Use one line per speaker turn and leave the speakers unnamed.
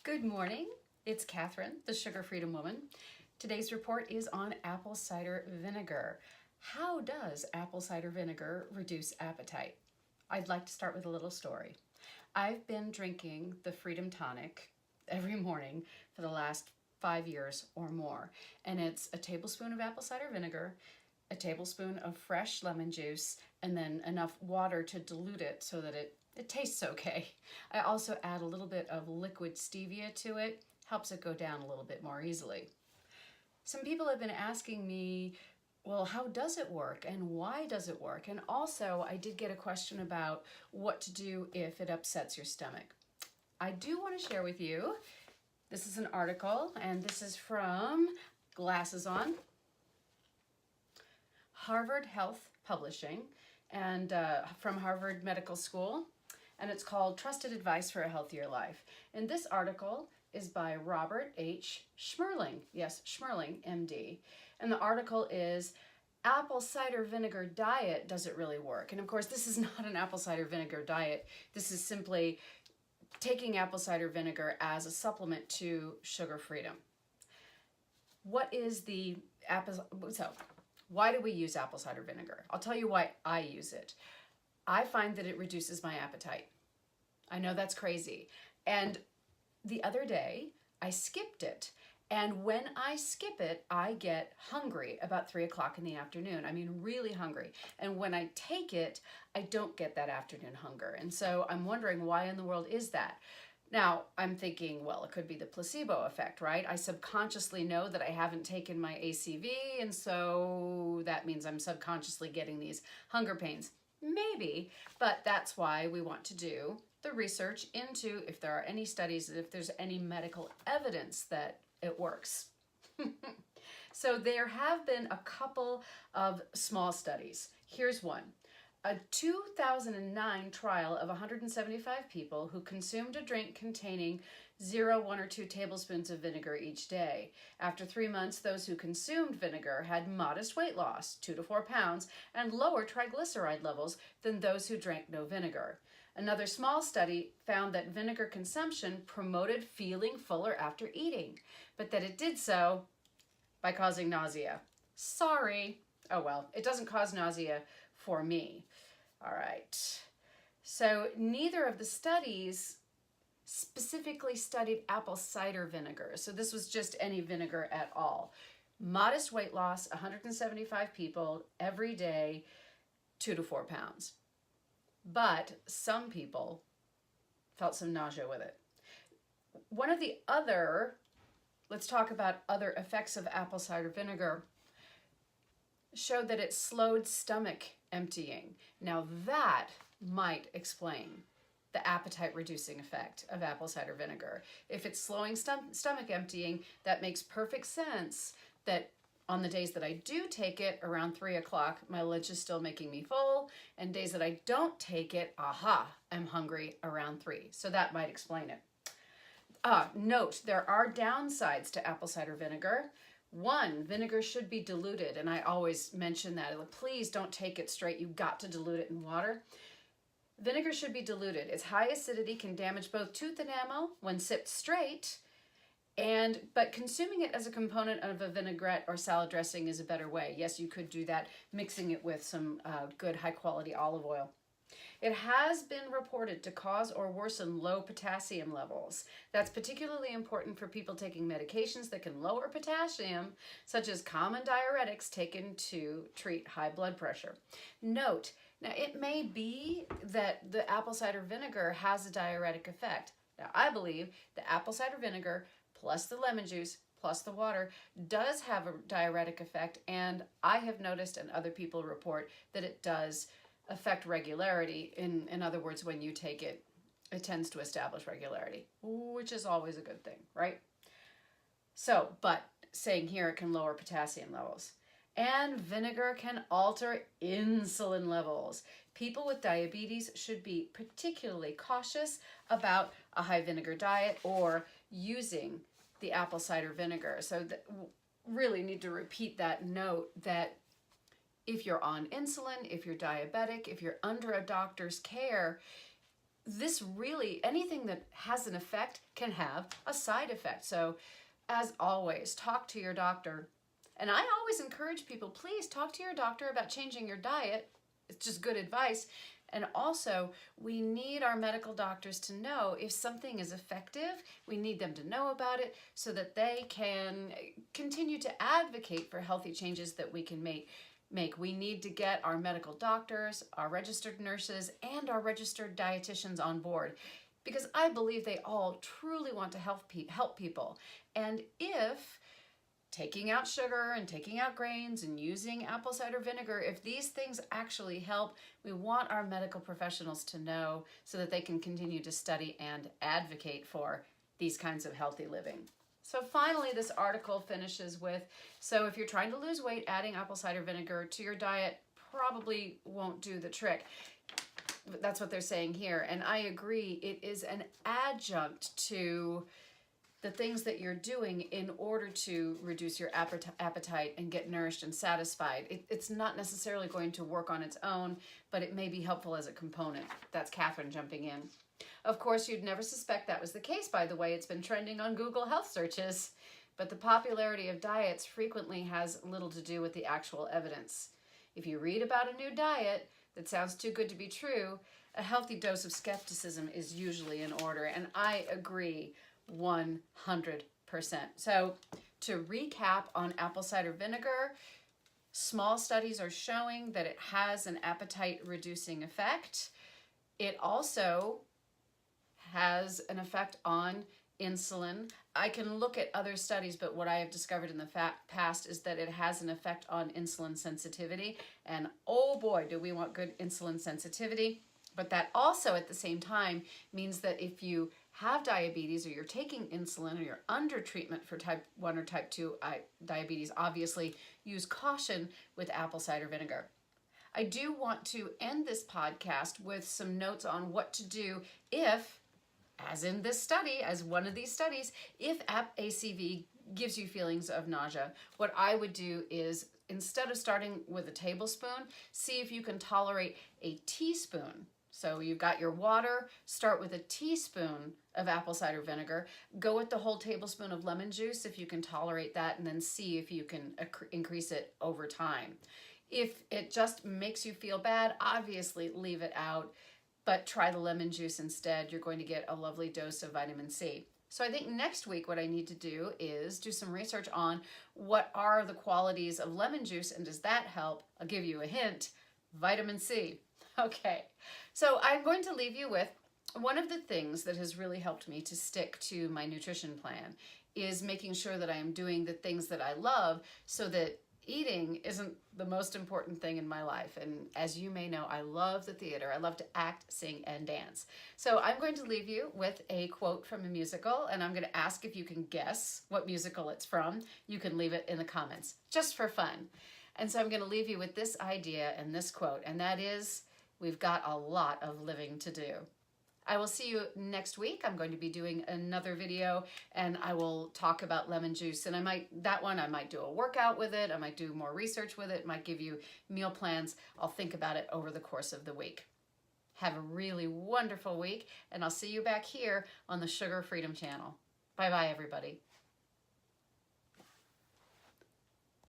Good morning. It's Catherine, the Sugar Freedom Woman. Today's report is on apple cider vinegar. How does apple cider vinegar reduce appetite? I'd like to start with a little story. I've been drinking the Freedom Tonic every morning for the last 5 years or more, and it's a tablespoon of apple cider vinegar, a tablespoon of fresh lemon juice, and then enough water to dilute it so that it tastes okay. I also add a little bit of liquid stevia to it, helps it go down a little bit more easily. Some people have been asking me, well, how does it work and why does it work? And also, I did get a question about what to do if it upsets your stomach. I do want to share with you, this is an article, and this is from Glasses On, Harvard Health Publishing, and from Harvard Medical School, and it's called Trusted Advice for a Healthier Life. And this article is by Robert H. Schmerling, yes, Schmerling, MD. And the article is, Apple Cider Vinegar Diet, Does It Really Work? And of course, this is not an apple cider vinegar diet. This is simply taking apple cider vinegar as a supplement to sugar freedom. What is the apple, so why do we use apple cider vinegar? I'll tell you why I use it. I find that it reduces my appetite. I know that's crazy. And the other day, I skipped it. And when I skip it, I get hungry about 3 o'clock in the afternoon. I mean, really hungry. And when I take it, I don't get that afternoon hunger. And so I'm wondering, why in the world is that? Now, I'm thinking, well, it could be the placebo effect, right? I subconsciously know that I haven't taken my ACV, and so that means I'm subconsciously getting these hunger pains. Maybe, but that's why we want to do the research into if there are any studies, if there's any medical evidence that it works. So there have been a couple of small studies. Here's one. A 2009 trial of 175 people who consumed a drink containing 0, 1, or 2 tablespoons of vinegar each day. After 3 months, those who consumed vinegar had modest weight loss, 2 to 4 pounds, and lower triglyceride levels than those who drank no vinegar. Another small study found that vinegar consumption promoted feeling fuller after eating, but that it did so by causing nausea. Sorry. Oh well, it doesn't cause nausea for me. All right. So neither of the studies specifically studied apple cider vinegar. So this was just any vinegar at all. Modest weight loss, 175 people every day, 2 to 4 pounds. But some people felt some nausea with it. One of the other, let's talk about other effects of apple cider vinegar, showed that it slowed stomach emptying. Now that might explain the appetite reducing effect of apple cider vinegar. If it's slowing stomach emptying, that makes perfect sense that on the days that I do take it around 3 o'clock, my lunch is still making me full, and days that I don't take it, I'm hungry around 3. So that might explain it. Note, there are downsides to apple cider vinegar. 1, vinegar should be diluted, and I always mention that. Please don't take it straight. You've got to dilute it in water. Vinegar should be diluted. Its high acidity can damage both tooth enamel when sipped straight, but consuming it as a component of a vinaigrette or salad dressing is a better way. Yes, you could do that, mixing it with some good high-quality olive oil. It has been reported to cause or worsen low potassium levels. That's particularly important for people taking medications that can lower potassium, such as common diuretics taken to treat high blood pressure. Note, now it may be that the apple cider vinegar has a diuretic effect. Now I believe the apple cider vinegar plus the lemon juice plus the water does have a diuretic effect, and I have noticed, and other people report, that it does affect regularity. In other words, when you take it, it tends to establish regularity, which is always a good thing, right? So, but saying here it can lower potassium levels. And vinegar can alter insulin levels. People with diabetes should be particularly cautious about a high vinegar diet or using the apple cider vinegar. So really need to repeat that note that if you're on insulin, if you're diabetic, if you're under a doctor's care, this really, anything that has an effect can have a side effect. So as always, talk to your doctor. And I always encourage people, please talk to your doctor about changing your diet. It's just good advice. And also, we need our medical doctors to know if something is effective. We need them to know about it so that they can continue to advocate for healthy changes that we can make. We need to get our medical doctors, our registered nurses, and our registered dietitians on board, because I believe they all truly want to help people. And if taking out sugar and taking out grains and using apple cider vinegar, if these things actually help, we want our medical professionals to know so that they can continue to study and advocate for these kinds of healthy living. So finally, this article finishes with, so if you're trying to lose weight, adding apple cider vinegar to your diet probably won't do the trick. That's what they're saying here. And I agree, it is an adjunct to the things that you're doing in order to reduce your appetite and get nourished and satisfied. It's not necessarily going to work on its own, but it may be helpful as a component. That's Catherine jumping in. Of course, you'd never suspect that was the case, by the way. It's been trending on Google health searches. But the popularity of diets frequently has little to do with the actual evidence. If you read about a new diet that sounds too good to be true, a healthy dose of skepticism is usually in order. And I agree 100%. So to recap on apple cider vinegar, small studies are showing that it has an appetite reducing effect. It also has an effect on insulin. I can look at other studies, but what I have discovered in the past is that it has an effect on insulin sensitivity. And oh boy, do we want good insulin sensitivity. But that also at the same time means that if you have diabetes or you're taking insulin or you're under treatment for type 1 or type 2 diabetes, obviously use caution with apple cider vinegar. I do want to end this podcast with some notes on what to do if, as in this study, as one of these studies, if ACV gives you feelings of nausea. What I would do is, instead of starting with a tablespoon, see if you can tolerate a teaspoon. So you've got your water, start with a teaspoon of apple cider vinegar, go with the whole tablespoon of lemon juice if you can tolerate that, and then see if you can increase it over time. If it just makes you feel bad, obviously leave it out, but try the lemon juice instead. You're going to get a lovely dose of vitamin C. So I think next week what I need to do is do some research on what are the qualities of lemon juice and does that help? I'll give you a hint, vitamin C. Okay, so I'm going to leave you with one of the things that has really helped me to stick to my nutrition plan is making sure that I am doing the things that I love so that eating isn't the most important thing in my life. And as you may know, I love the theater. I love to act, sing, and dance. So I'm going to leave you with a quote from a musical, and I'm going to ask if you can guess what musical it's from. You can leave it in the comments, just for fun. And so I'm going to leave you with this idea and this quote, and that is, we've got a lot of living to do. I will see you next week. I'm going to be doing another video and I will talk about lemon juice, and I might do a workout with it. I might do more research with it, might give you meal plans. I'll think about it over the course of the week. Have a really wonderful week, and I'll see you back here on the Sugar Freedom channel. Bye-bye, everybody.